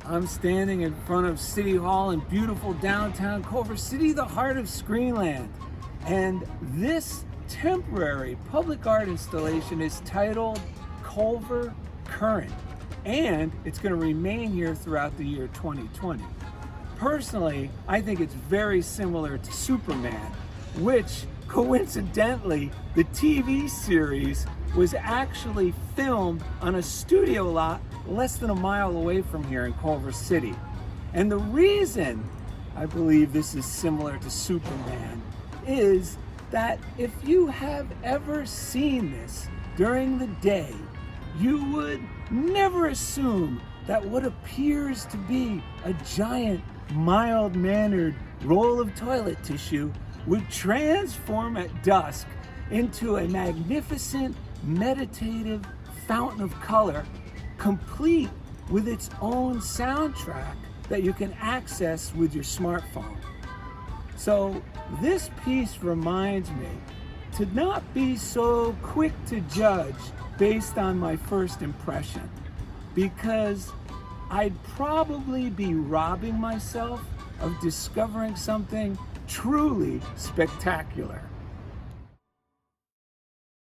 I'm standing in front of City Hall in beautiful downtown Culver City, the heart of Screenland. And this temporary public art installation is titled Culver Current, and it's going to remain here throughout the year 2020. Personally, I think it's very similar to Superman, which coincidentally, the TV series was actually filmed on a studio lot less than a mile away from here in Culver City. And the reason I believe this is similar to Superman is that if you have ever seen this during the day, you would never assume that what appears to be a giant, mild-mannered roll of toilet tissue would transform at dusk into a magnificent, meditative fountain of color, complete with its own soundtrack that you can access with your smartphone. So this piece reminds me to not be so quick to judge based on my first impression, because I'd probably be robbing myself of discovering something truly spectacular.